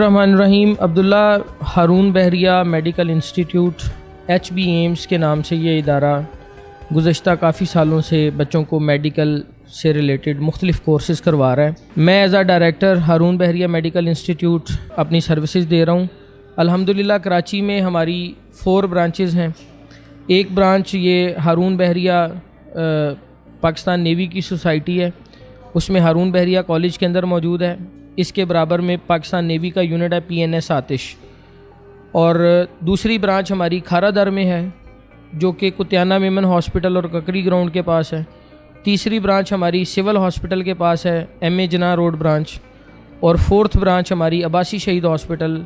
बिस्मिल्लाहिर्रहमानिर्रहीम। अब्दुल्ला हारून बहरिया medical institute HB AIIMS के नाम से ये इदारा गुज़श्ता काफ़ी सालों से बच्चों को मेडिकल से रिलेटेड मुख्तलिफ़ कोर्सेज़ करवा रहा है। मैं एज़ आ डायरेक्टर हारून बहरिया मेडिकल इंस्टीट्यूट अपनी सर्विसेज दे रहा हूँ। अल्हम्दुलिल्लाह कराची में हमारी 4 ब्रांचेज़ हैं। एक ब्रांच ये हारून बहरिया पाकिस्तान नेवी की सोसाइटी है, उसमें हारून बहरिया कॉलेज के अंदर मौजूद है। इसके बराबर में पाकिस्तान नेवी का यूनिट है PNS आतिश। और दूसरी ब्रांच हमारी खारादर में है जो कि कुतियाना मेमन हॉस्पिटल और ककड़ी ग्राउंड के पास है। तीसरी ब्रांच हमारी सिविल हॉस्पिटल के पास है, MA जिन्ना रोड ब्रांच। और 4th ब्रांच हमारी अब्बासी शहीद हॉस्पिटल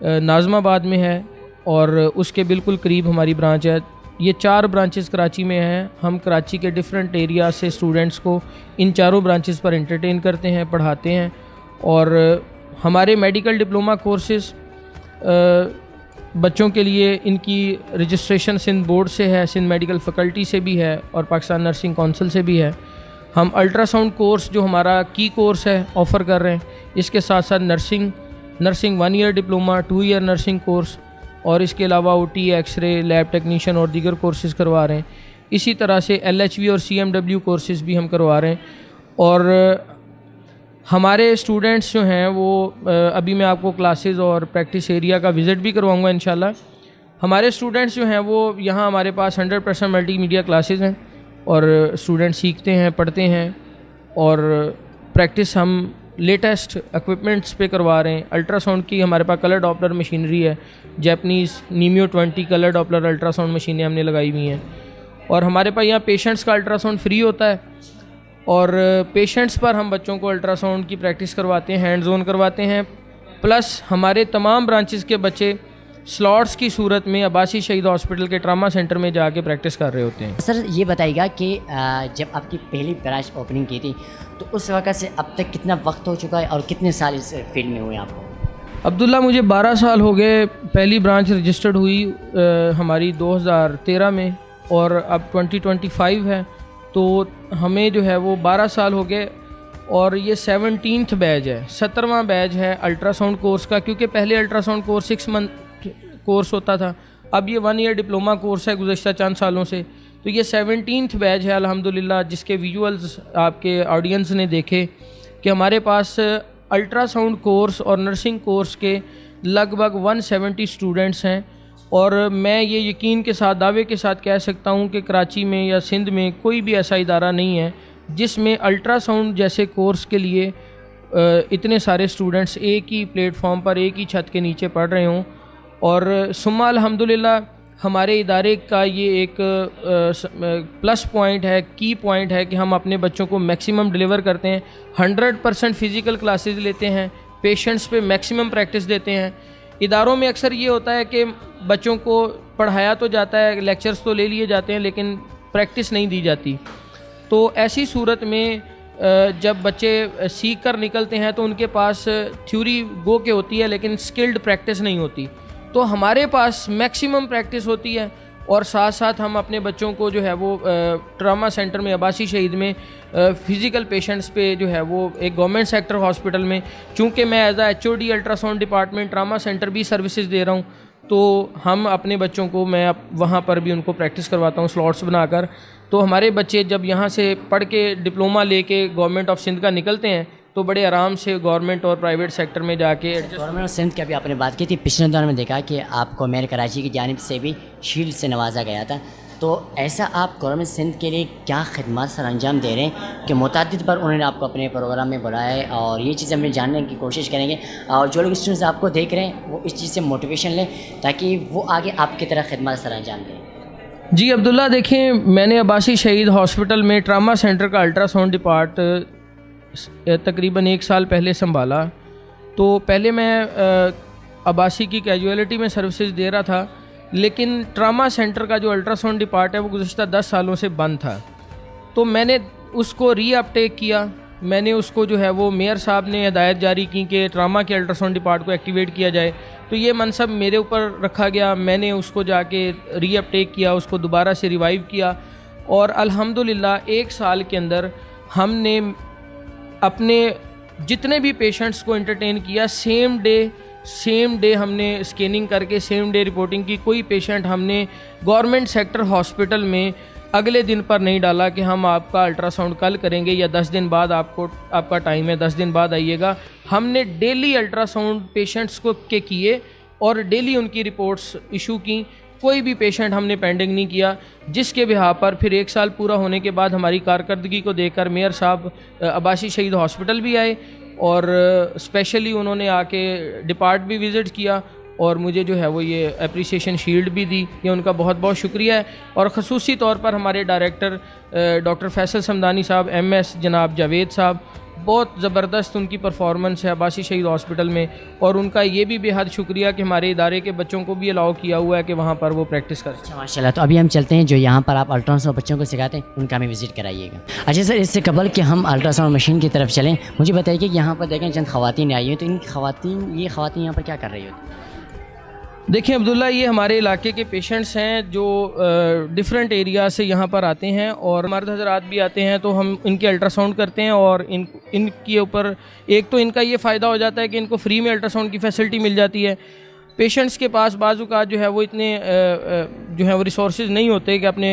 नाज़माबाद में है और उसके बिल्कुल करीब हमारी ब्रांच है। ये 4 ब्रांचेस कराची में हैं। हम कराची के डिफरेंट एरिया से स्टूडेंट्स को इन चारों ब्रांचेस पर एंटरटेन करते हैं, पढ़ाते हैं। और हमारे मेडिकल डिप्लोमा कोर्सेज़ बच्चों के लिए इनकी रजिस्ट्रेशन सिंध बोर्ड से है, सिंध मेडिकल फ़ैकल्टी से भी है और पाकिस्तान नर्सिंग काउंसिल से भी है। हम अल्ट्रासाउंड कोर्स जो हमारा की कोर्स है ऑफ़र कर रहे हैं। इसके साथ साथ nursing 1 year diploma, 2 year nursing course और इसके अलावा OT, एक्सरे, लैब टेक्नीशियन और दीगर कोर्सेज़ करवा रहे हैं। इसी तरह से LHV और CMW कोर्सेज़ भी हम करवा रहे हैं। और हमारे स्टूडेंट्स जो हैं वो अभी मैं आपको क्लासेस और प्रैक्टिस एरिया का विज़िट भी करवाऊंगा इंशाल्लाह। हमारे स्टूडेंट्स जो हैं वो यहाँ हमारे पास 100% मल्टीमीडिया क्लासेस हैं और स्टूडेंट सीखते हैं, पढ़ते हैं और प्रैक्टिस हम लेटेस्ट इक्विपमेंट्स पे करवा रहे हैं। अल्ट्रासाउंड की हमारे पास कलर डॉपलर मशीनरी है, जैपनीज़ नीमियो 20 कलर डॉपलर अल्ट्रासाउंड मशीनें हमने लगाई हुई हैं। और हमारे पास यहाँ पेशेंट्स का अल्ट्रासाउंड फ्री होता है और पेशेंट्स पर हम बच्चों को अल्ट्रासाउंड की प्रैक्टिस करवाते हैं, हैंड्स ऑन करवाते हैं। प्लस हमारे तमाम ब्रांचेस के बच्चे स्लॉट्स की सूरत में अब्बासी शहीद हॉस्पिटल के ट्रामा सेंटर में जाके प्रैक्टिस कर रहे होते हैं। सर ये बताइएगा कि जब आपकी पहली ब्रांच ओपनिंग की थी तो उस वक्त से अब तक कितना वक्त हो चुका है और कितने साल इस फील्ड में हुए आपको? अब्दुल्ला मुझे 12 साल हो गए। पहली ब्रांच रजिस्टर्ड हुई हमारी 2013 में और अब 2025 है, तो हमें जो है वो 12 साल हो गए। और ये 17th बैच है, 17वां बैच है अल्ट्रासाउंड कोर्स का। क्योंकि पहले अल्ट्रासाउंड कोर्स 6 मंथ कोर्स होता था, अब ये 1 ईयर डिप्लोमा कोर्स है गुज़श्ता चंद सालों से। तो ये 17th बैच है अल्हम्दुलिल्लाह, जिसके विजुअल्स आपके ऑडियंस ने देखे कि हमारे पास अल्ट्रासाउंड कोर्स और नर्सिंग कोर्स के लगभग 170 स्टूडेंट्स हैं। और मैं ये यकीन के साथ, दावे के साथ कह सकता हूँ कि कराची में या सिंध में कोई भी ऐसा इदारा नहीं है जिसमें अल्ट्रासाउंड जैसे कोर्स के लिए इतने सारे स्टूडेंट्स एक ही प्लेटफॉर्म पर, एक ही छत के नीचे पढ़ रहे हों। और सुम्मा अल्हम्दुलिल्लाह हमारे इदारे का ये एक प्लस पॉइंट है, की पॉइंट है कि हम अपने बच्चों को मैक्सिमम डिलीवर करते हैं। 100% फ़िज़िकल क्लासेस लेते हैं, पेशेंट्स पे मैक्सिमम प्रैक्टिस देते हैं। इदारों में अक्सर ये होता है कि बच्चों को पढ़ाया तो जाता है, लेक्चर्स तो ले लिए जाते हैं, लेकिन प्रैक्टिस नहीं दी जाती। तो ऐसी सूरत में जब बच्चे सीख कर निकलते हैं तो उनके पास थ्योरी गो के होती है लेकिन स्किल्ड प्रैक्टिस नहीं होती। तो हमारे पास मैक्सिमम प्रैक्टिस होती है और साथ साथ हम अपने बच्चों को जो है वो ट्रामा सेंटर में, अब्बासी शहीद में फ़िज़िकल पेशेंट्स पे जो है वो एक गवर्नमेंट सेक्टर हॉस्पिटल में, चूँकि मैं एज HOD ultrasound department trauma centre भी सर्विसेज दे रहा हूँ, तो हम अपने बच्चों को, मैं वहाँ पर भी उनको प्रैक्टिस करवाता हूँ स्लॉट्स बनाकर। तो हमारे बच्चे जब यहाँ से पढ़ के डिप्लोमा लेके गवर्नमेंट ऑफ सिंध का निकलते हैं तो बड़े आराम से गवर्नमेंट और प्राइवेट सेक्टर में जाके। गवर्नमेंट ऑफ सिंध की अभी आपने बात की थी, पिछले दौर में देखा कि आपको मेयर कराची की जानिब से भी शील्ड से नवाजा गया था। तो ऐसा आप गवर्नमेंट सिंध के लिए क्या खिदमत सर अंजाम दे रहे हैं कि मुतअद्दिद बार उन्होंने आपको अपने प्रोग्राम में बुलाया है? और ये चीज़ हम जानने की कोशिश करेंगे और जो लोग स्टूडेंट्स आपको देख रहे हैं वो इस चीज़ से मोटिवेशन लें ताकि वो आगे आपकी तरह खिदमत सर अंजाम दें। जी अब्दुल्ला, देखें, मैंने अब्बासी शहीद हॉस्पिटल में ट्रामा सेंटर का अल्ट्रासाउंड डिपार्ट तकरीबन 1 साल पहले संभाला। तो पहले मैं अब्बासी की कैजुअलिटी में सर्विसेज दे रहा था, लेकिन ट्रामा सेंटर का जो अल्ट्रासाउंड डिपार्ट है वो गुज़श्ता 10 सालों से बंद था। तो मैंने उसको रीअपटेक किया। मैंने उसको जो है वो मेयर साहब ने हिदायत जारी की कि ट्रामा के अल्ट्रासाउंड डिपार्ट को एक्टिवेट किया जाए। तो ये मनसब मेरे ऊपर रखा गया। मैंने उसको जाके रीअपटेक किया, उसको दोबारा से रिवाइव किया और अल्हम्दुलिल्लाह 1 साल के अंदर हमने अपने जितने भी पेशेंट्स को एंटरटेन किया, सेम डे सेम डे हमने स्कैनिंग करके सेम डे रिपोर्टिंग की। कोई पेशेंट हमने गवर्नमेंट सेक्टर हॉस्पिटल में अगले दिन पर नहीं डाला कि हम आपका अल्ट्रासाउंड कल करेंगे या 10 दिन बाद आपका टाइम है, 10 दिन बाद आइएगा। हमने डेली अल्ट्रासाउंड पेशेंट्स को के किए और डेली उनकी रिपोर्ट्स इशू की। कोई भी पेशेंट हमने पेंडिंग नहीं किया, जिसके बिहार पर फिर 1 साल पूरा होने के बाद हमारी कारकर्दगी को देखकर मेयर साहब अब्बासी शहीद हॉस्पिटल भी आए और स्पेशली उन्होंने आके डिपार्ट भी विज़िट किया और मुझे जो है वो ये अप्रिसिएशन शील्ड भी दी। ये उनका बहुत बहुत शुक्रिया है। और ख़ुसूसी तौर पर हमारे डायरेक्टर डॉक्टर फैसल समदानी साहब, MS जनाब जावेद साहब, बहुत ज़बरदस्त उनकी परफॉर्मेंस है अब्बासी शहीद हॉस्पिटल में। और उनका ये भी बेहद शुक्रिया कि हमारे इदारे के बच्चों को भी अलाउ किया हुआ है कि वहाँ पर वो प्रैक्टिस कर सकें। माशाल्लाह। तो अभी हम चलते हैं, जो यहाँ पर आप अल्ट्रासाउंड बच्चों को सिखाते हैं उनका हमें विज़िट कराइएगा। अच्छा सर, इससे कबल कि हम अल्ट्रासाउंड मशीन की तरफ चलें, मुझे बताइए कि यहाँ पर देखें चंद ख़वातीन आई हैं, तो इन ख़वातीन यहाँ पर क्या कर रही होती हैं? देखिए अब्दुल्ला, ये हमारे इलाके के पेशेंट्स हैं जो डिफरेंट एरिया से यहाँ पर आते हैं और मर्द हजरात भी आते हैं, तो हम इनके अल्ट्रासाउंड करते हैं। और इनके ऊपर एक तो इनका ये फ़ायदा हो जाता है कि इनको फ्री में अल्ट्रासाउंड की फैसिलिटी मिल जाती है। पेशेंट्स के पास बाज़ औक़ात जो है वो इतने जो है वो रिसोर्सेज नहीं होते कि अपने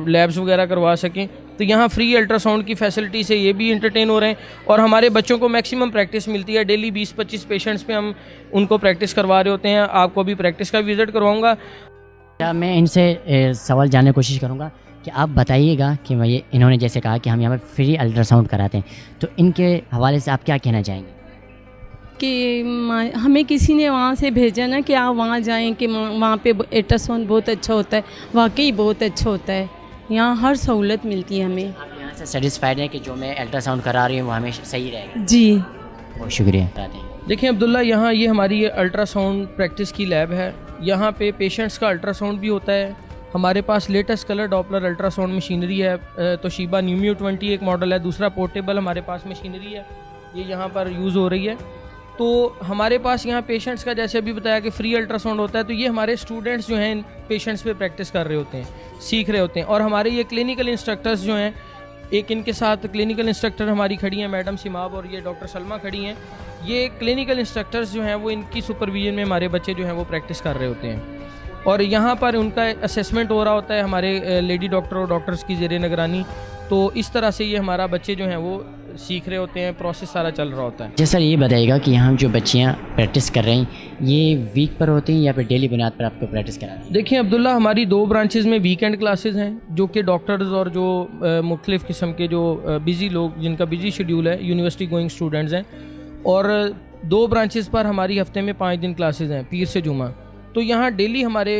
लैब्स वगैरह करवा सकें, तो यहाँ फ्री अल्ट्रासाउंड की फैसिलिटी से ये भी इंटरटेन हो रहे हैं और हमारे बच्चों को मैक्सिमम प्रैक्टिस मिलती है। डेली 20-25 पेशेंट्स पे हम उनको प्रैक्टिस करवा रहे होते हैं। आपको अभी प्रैक्टिस का विज़िट करवाऊँगा। क्या मैं इनसे सवाल जानने की कोशिश करूँगा कि आप बताइएगा कि मैं इन्होंने जैसे कहा कि हम यहाँ पर फ्री अल्ट्रासाउंड कराते हैं, तो इनके हवाले से आप क्या कहना चाहेंगे? कि हमें किसी ने वहाँ से भेजा ना कि आप वहाँ जाएं कि वहाँ पे अल्ट्रासाउंड बहुत अच्छा होता है। वाकई बहुत अच्छा होता है, यहाँ हर सहूलत मिलती है हमें। आप यहाँ से सेटिस्फाइड हैं कि जो मैं अल्ट्रासाउंड करा रही हूँ वो हमेशा सही रहेगा? जी, बहुत शुक्रिया। देखिए अब्दुल्ला, यहाँ ये हमारी ये अल्ट्रासाउंड प्रैक्टिस की लैब है। यहाँ पे पेशेंट्स का अल्ट्रासाउंड भी होता है। हमारे पास latest colour Doppler ultrasound machinery है। तोशिबा न्यूमियो 20 एक मॉडल है। दूसरा पोर्टेबल हमारे पास मशीनरी है, ये यहाँ पर यूज़ हो रही है। तो हमारे पास यहाँ पेशेंट्स का जैसे अभी बताया कि फ्री अल्ट्रासाउंड होता है, तो ये हमारे स्टूडेंट्स जो हैं इन पेशेंट्स पे प्रैक्टिस कर रहे होते हैं, सीख रहे होते हैं। और हमारे ये क्लिनिकल इंस्ट्रक्टर्स जो हैं, एक इनके साथ क्लिनिकल इंस्ट्रक्टर हमारी खड़ी हैं मैडम सिमाब और ये डॉक्टर सलमा खड़ी हैं। ये क्लिनिकल इंस्ट्रक्टर्स जो हैं वो इनकी सुपरविजन में हमारे बच्चे जो हैं वो प्रैक्टिस कर रहे होते हैं और यहाँ पर उनका असेसमेंट हो रहा होता है हमारे लेडी डॉक्टर और डॉक्टर्स की ज़ेरे निगरानी। तो इस तरह से ये हमारा बच्चे जो हैं वो सीख रहे होते हैं, प्रोसेस सारा चल रहा होता है। जी सर, ये बताइएगा कि यहाँ जो बच्चियाँ प्रैक्टिस कर रही हैं ये वीक पर होती हैं या फिर डेली बुनियाद पर आपको प्रैक्टिस करा रही हैं? देखिए अब्दुल्ला, हमारी 2 ब्रांचेज़ में वीकेंड क्लासेस हैं जो कि डॉक्टर्स और जो मुख्तलिफ़ किस्म के जो बिज़ी लोग जिनका बिज़ी शेड्यूल है, यूनिवर्सिटी गोइंग स्टूडेंट्स हैं। और 2 ब्रांचेज़ पर हमारी हफ्ते में 5 दिन क्लासेस हैं, पीर से जुमा। तो यहाँ डेली हमारे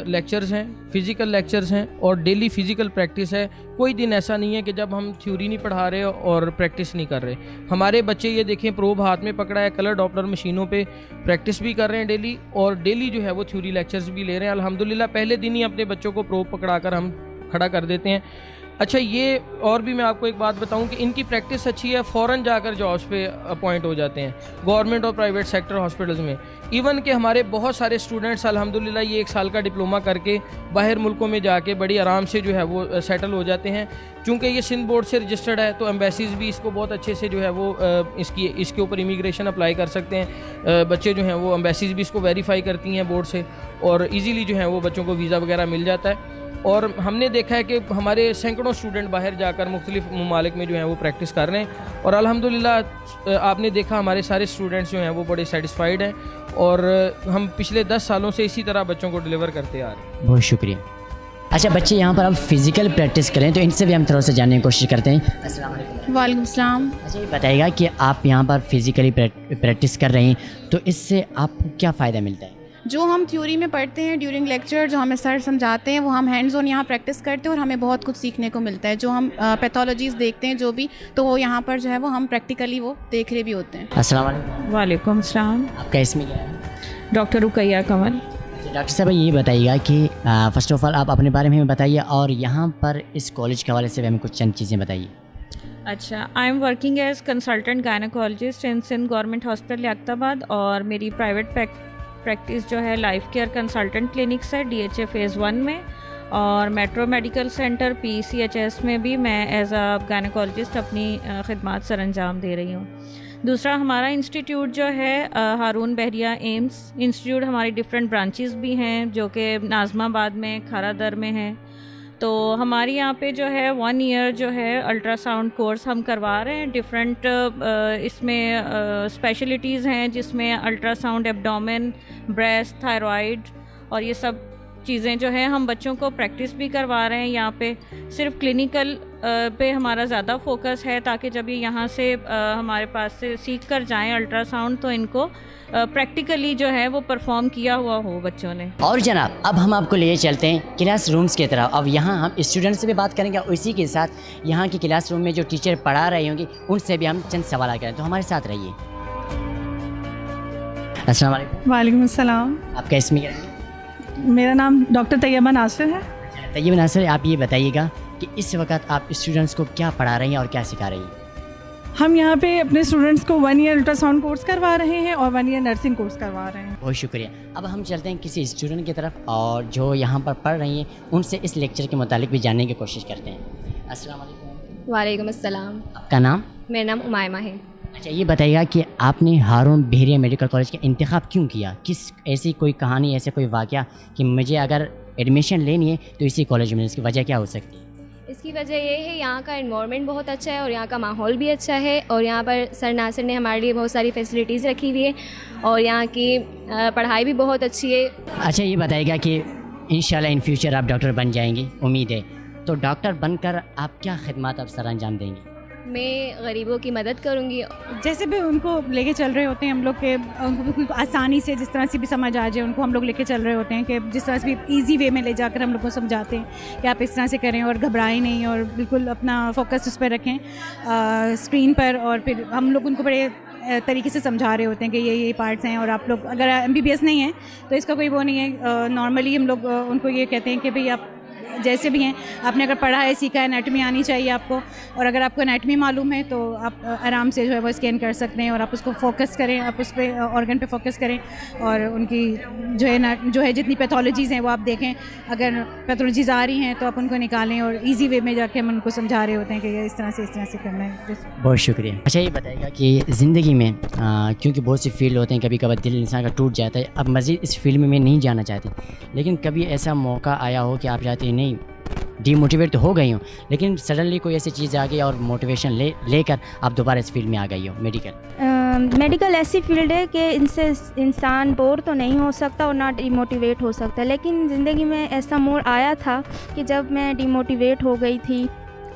लेक्चर्स हैं, फ़िज़िकल लेक्चर्स हैं और डेली फ़िज़िकल प्रैक्टिस है। कोई दिन ऐसा नहीं है कि जब हम थ्योरी नहीं पढ़ा रहे और प्रैक्टिस नहीं कर रहे। हमारे बच्चे ये देखें, प्रोब हाथ में पकड़ा है, कलर डॉपलर मशीनों पे प्रैक्टिस भी कर रहे हैं डेली और डेली जो है वो थ्योरी लेक्चर्स भी ले रहे हैं। अल्हम्दुलिल्लाह पहले दिन ही अपने बच्चों को प्रोब पकड़ा कर हम खड़ा कर देते हैं। अच्छा, ये और भी मैं आपको एक बात बताऊं कि इनकी प्रैक्टिस अच्छी है, फ़ौरन जाकर जॉब्स पे अपॉइंट हो जाते हैं गवर्नमेंट और प्राइवेट सेक्टर हॉस्पिटल्स में। इवन कि हमारे बहुत सारे स्टूडेंट्स अल्हम्दुलिल्लाह ये 1 साल का डिप्लोमा करके बाहर मुल्कों में जाके बड़ी आराम से जो है वो सेटल हो जाते हैं। चूँकि ये सिंध बोर्ड से रजिस्टर्ड है तो एम्बेसीज़ भी इसको बहुत अच्छे से जो है वो इसके ऊपर इमिग्रेशन अप्लाई कर सकते हैं। बच्चे जो हैं वो एम्बेसीज़ भी इसको वेरीफाई करती हैं बोर्ड से और ईज़िली जो है वो बच्चों को वीज़ा वगैरह मिल जाता है। और हमने देखा है कि हमारे सैकड़ों स्टूडेंट बाहर जाकर मुख्तलिफ ममालिक में जो हैं वो प्रैक्टिस कर रहे हैं और अल्हम्दुलिल्लाह आपने देखा हमारे सारे स्टूडेंट्स जो हैं वो बड़े सेटिस्फाइड हैं और हम पिछले 10 सालों से इसी तरह बच्चों को डिलीवर करते आ रहे हैं। बहुत शुक्रिया। अच्छा बच्चे यहाँ पर अब फिज़िकल प्रैक्टिस करें तो इनसे भी हम थोड़ा सा जानने की कोशिश करते हैं। अस्सलाम वालेकुम। वालेकुम सलाम। अच्छा ये बताइएगा कि आप यहाँ पर फिज़िकली प्रैक्टिस कर रही हैं तो इससे आपको क्या फ़ायदा मिलता है? जो हम थ्योरी में पढ़ते हैं ड्यूरिंग लेक्चर, जो हमें सर समझाते हैं वो हम हैंड्स ऑन यहाँ प्रैक्टिस करते हैं और हमें बहुत कुछ सीखने को मिलता है। जो हम पैथोलॉजीज़ देखते हैं जो भी, तो वो यहाँ पर जो है वो हम प्रैक्टिकली वो देख रहे भी होते हैं। अस्सलाम वालेकुम। वालेकुम सलाम। आपका इसमें क्या है? डॉक्टर रुकैया कमल। डॉक्टर साहब ये बताइएगा कि फ़र्स्ट ऑफ़ ऑल आप अपने बारे में बताइए और यहाँ पर इस कॉलेज के हवाले से हमें कुछ चंद चीज़ें बताइए। अच्छा, I am working as consultant gynaecologist in Sindh government hospital Liaquatabad और मेरी प्राइवेट प्रैक्टिस जो है लाइफ केयर कंसल्टेंट क्लिनिक्स है DHA फ़ेज़ 1 में और मेट्रो मेडिकल सेंटर PCHS में भी मैं एज अ गायनेकोलॉजिस्ट अपनी खिदमात सर अंजाम दे रही हूँ। दूसरा हमारा इंस्टीट्यूट जो है हारून बहरिया एम्स इंस्टीट्यूट, हमारी डिफरेंट ब्रांचेस भी हैं जो कि नाज़माबाद में, खारादर में है। तो हमारी यहाँ पे जो है 1 ईयर जो है अल्ट्रासाउंड कोर्स हम करवा रहे हैं। डिफरेंट इसमें स्पेशलिटीज़ हैं जिसमें अल्ट्रासाउंड एब्डोमेन, ब्रेस्ट, थायराइड और ये सब चीज़ें जो हैं हम बच्चों को प्रैक्टिस भी करवा रहे हैं। यहाँ पे सिर्फ क्लिनिकल पे हमारा ज़्यादा फोकस है ताकि जब ये यहाँ से हमारे पास से सीख कर जाएँ अल्ट्रासाउंड तो इनको प्रैक्टिकली जो है वो परफॉर्म किया हुआ हो बच्चों ने। और जनाब अब हम आपको लिए चलते हैं क्लास रूम्स की तरफ। अब यहाँ हम स्टूडेंट से भी बात करेंगे और इसी के साथ यहाँ की क्लास रूम में जो टीचर पढ़ा रहे होंगे उनसे भी हम चंद सवाल करें, तो हमारे साथ रहिए। अस्सलाम वालेकुम। वालेकुम अस्सलाम। आपका इसमें क्या है? मेरा नाम डॉक्टर तैयबा नासिर है। तैयब नासिर, आप ये बताइएगा कि इस वक्त आप स्टूडेंट्स को क्या पढ़ा रही हैं और क्या सिखा रही हैं? हम यहाँ पे अपने स्टूडेंट्स को 1 ईयर अल्ट्रासाउंड कोर्स करवा रहे हैं और 1 ईयर नर्सिंग कोर्स करवा रहे हैं। बहुत शुक्रिया। अब हम चलते हैं किसी स्टूडेंट की तरफ और जो यहाँ पर पढ़ रही हैं उनसे इस लेक्चर के मुतालिक भी जानने की कोशिश करते हैं। अस्सलाम वालेकुम। वालेकुम अस्सलाम। आपका नाम? मेरा नाम उमायमा है। अच्छा, ये बताइएगा कि आपने हारून बहरिया मेडिकल कॉलेज का इंतखाब क्यों किया? किस ऐसी कोई कहानी, ऐसे कोई वाक़या कि मुझे अगर एडमिशन लेनी है तो इसी कॉलेज में, इसकी वजह क्या हो सकती है? इसकी वजह ये है यहाँ का एनवायरनमेंट बहुत अच्छा है और यहाँ का माहौल भी अच्छा है और यहाँ पर सर नासिर ने हमारे लिए बहुत सारी फैसिलिटीज़ रखी हुई है और यहाँ की पढ़ाई भी बहुत अच्छी है। अच्छा, ये बताइएगा कि इंशाल्लाह इन फ्यूचर आप डॉक्टर बन जाएंगी, उम्मीद है, तो डॉक्टर बनकर आप क्या खिदमत आप सर अंजाम देंगी? मैं गरीबों की मदद करूँगी। जैसे भी उनको लेके चल रहे होते हैं हम लोग के, उनको बिल्कुल आसानी से जिस तरह से भी समझ आ जाए उनको हम लोग लेके चल रहे होते हैं कि जिस तरह से भी ईजी वे में ले जाकर हम लोग को समझाते हैं कि आप इस तरह से करें और घबराएं नहीं और बिल्कुल अपना फोकस उस पर रखें स्क्रीन पर। और फिर हम लोग उनको बड़े तरीके से समझा रहे होते हैं कि ये पार्ट्स हैं और आप लोग अगर MBBS नहीं है तो इसका कोई वो नहीं है। नॉर्मली हम लोग उनको ये कहते हैं कि भाई आप जैसे भी हैं, आपने अगर पढ़ा है, सीखा है, एनाटमी आनी चाहिए आपको, और अगर आपको एनाटमी मालूम है तो आप आराम से जो है वो स्कैन कर सकते हैं और आप उसको फोकस करें, आप उस पर ऑर्गन पे फोकस करें और उनकी जो है जितनी पैथोलॉजीज़ हैं वो आप देखें। अगर पैथोलॉजीज़ आ रही हैं तो आप उनको निकालें और ईजी वे में जाके हम उनको समझा रहे होते हैं कि ये इस तरह से करना है। बहुत शुक्रिया। अच्छा, ये बताइएगा कि ज़िंदगी में क्योंकि बहुत सी फील्ड होते हैं, कभी कभार दिल इंसान का टूट जाता है, अब मज़ीद इस फील्ड में मैं नहीं जाना चाहती, लेकिन कभी ऐसा मौका आया हो कि आप चाहते नहीं, डीमोटिवेट तो हो गई हूँ, लेकिन सडनली कोई ऐसी चीज़ आ गई और मोटिवेशन लेकर आप दोबारा इस फील्ड में आ गई हो? मेडिकल ऐसी फील्ड है कि इनसे इंसान बोर तो नहीं हो सकता और ना डिमोटिवेट हो सकता, लेकिन ज़िंदगी में ऐसा मोड़ आया था कि जब मैं डिमोटिवेट हो गई थी,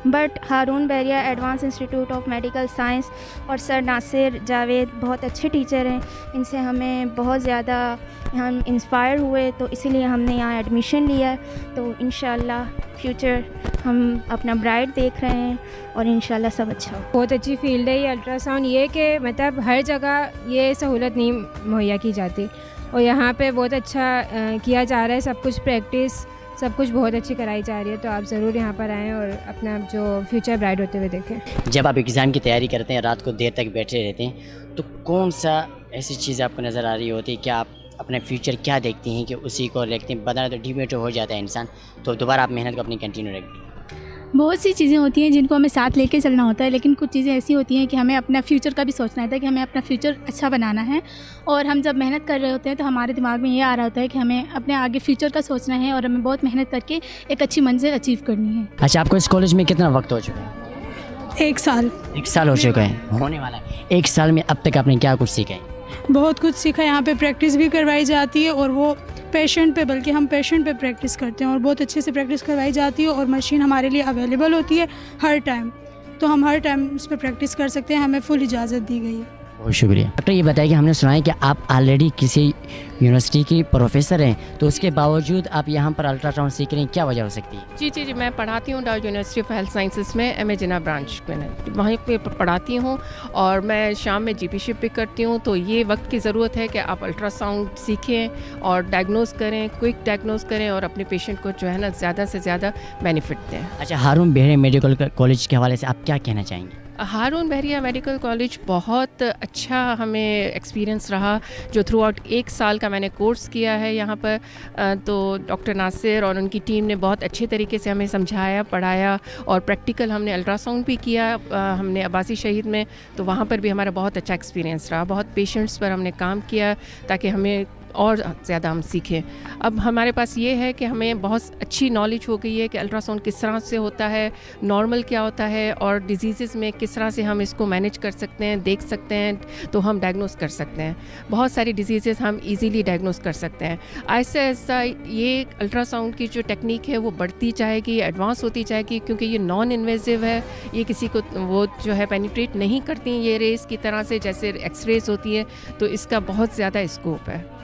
but Haroon Bahria advance institute of medical science और सर नासिर जावेद बहुत अच्छे टीचर हैं, इनसे हमें बहुत ज़्यादा हम इंस्पायर हुए, तो इसीलिए हमने यहाँ एडमिशन लिया। तो इंशाल्लाह फ्यूचर हम अपना ब्राइट देख रहे हैं और इंशाल्लाह सब अच्छा हो। बहुत अच्छी फील्ड है ये अल्ट्रासाउंड, ये कि मतलब हर जगह ये सहूलत नहीं मुहैया की जाती और यहाँ पे बहुत अच्छा किया जा रहा है, सब कुछ प्रैक्टिस सब कुछ बहुत अच्छी कराई जा रही है। तो आप ज़रूर यहाँ पर आएँ और अपना जो फ्यूचर ब्राइट होते हुए देखें। जब आप एग्ज़ाम की तैयारी करते हैं, रात को देर तक बैठे रहते हैं, तो कौन सा ऐसी चीज़ आपको नज़र आ रही होती है? क्या आप अपना फ्यूचर क्या देखती हैं कि उसी को देखते हैं? बदला तो डिमोटिवेट हो जाता है इंसान, तो दोबारा आप मेहनत को अपनी कंटिन्यू रखें। बहुत सी चीज़ें होती हैं जिनको हमें साथ लेके चलना होता है, लेकिन कुछ चीज़ें ऐसी होती हैं कि हमें अपना फ्यूचर का भी सोचना होता है कि हमें अपना फ्यूचर अच्छा बनाना है। और हम जब मेहनत कर रहे होते हैं तो हमारे दिमाग में ये आ रहा होता है कि हमें अपने आगे फ्यूचर का सोचना है और हमें बहुत मेहनत करके एक अच्छी मंजिल अचीव करनी है। अच्छा, आपको इस कॉलेज में कितना वक्त हो चुका है? 1 साल। 1 साल हो चुका है, होने वाला है। 1 साल में अब तक आपने क्या कुछ सीखा है? बहुत कुछ सीखा। यहाँ पे प्रैक्टिस भी करवाई जाती है और वो पेशेंट पे, बल्कि हम पेशेंट पे प्रैक्टिस करते हैं और बहुत अच्छे से प्रैक्टिस करवाई जाती है और मशीन हमारे लिए अवेलेबल होती है हर टाइम, तो हम हर टाइम उस पर प्रैक्टिस कर सकते हैं, हमें फुल इजाज़त दी गई है। बहुत शुक्रिया। डॉक्टर, ये बताइए कि हमने सुना है कि आप ऑलरेडी किसी यूनिवर्सिटी की प्रोफेसर हैं, तो उसके बावजूद आप यहाँ पर अल्ट्रासाउंड सीख रहे हैं, क्या वजह हो सकती है? जी, मैं पढ़ाती हूँ डाउ यूनिवर्सिटी ऑफ हेल्थ साइंसेज में, MA जिना ब्रांच में वहीं पे पढ़ाती हूँ और मैं शाम में GP शिप भी करती हूँ। तो ये वक्त की ज़रूरत है कि आप अल्ट्रासाउंड सीखें और डायग्नोज करें, क्विक डायग्नोज करें और अपने पेशेंट को जो है ना ज़्यादा से ज़्यादा बेनिफिट दें। अच्छा, हारून बहरिया मेडिकल कॉलेज के हवाले से आप क्या कहना चाहेंगे? हारून बहरिया मेडिकल कॉलेज बहुत अच्छा हमें एक्सपीरियंस रहा, जो थ्रू आउट 1 साल का मैंने कोर्स किया है यहाँ पर। तो डॉक्टर नासिर और उनकी टीम ने बहुत अच्छे तरीके से हमें समझाया, पढ़ाया, और प्रैक्टिकल हमने अल्ट्रासाउंड भी किया हमने अब्बासी शहीद में, तो वहाँ पर भी हमारा बहुत अच्छा एक्सपीरियंस रहा। बहुत पेशेंट्स पर हमने काम किया ताकि हमें और ज़्यादा हम सीखें। अब हमारे पास ये है कि हमें बहुत अच्छी नॉलेज हो गई है कि अल्ट्रासाउंड किस तरह से होता है, नॉर्मल क्या होता है, और डिजीज़ में किस तरह से हम इसको मैनेज कर सकते हैं, देख सकते हैं, तो हम डायग्नोस कर सकते हैं। बहुत सारी डिजीज़ हम इजीली डायग्नोस कर सकते हैं। ऐसा ऐसा ये अल्ट्रासाउंड की जो टेक्निक है वो बढ़ती जाएगी, एडवांस होती जाएगी, क्योंकि ये नॉन इन्वेजिव है। ये किसी को वो जो है पेनिट्रेट नहीं करती ये रेस की तरह से जैसे एक्सरेज होती है, तो इसका बहुत ज़्यादा स्कोप है।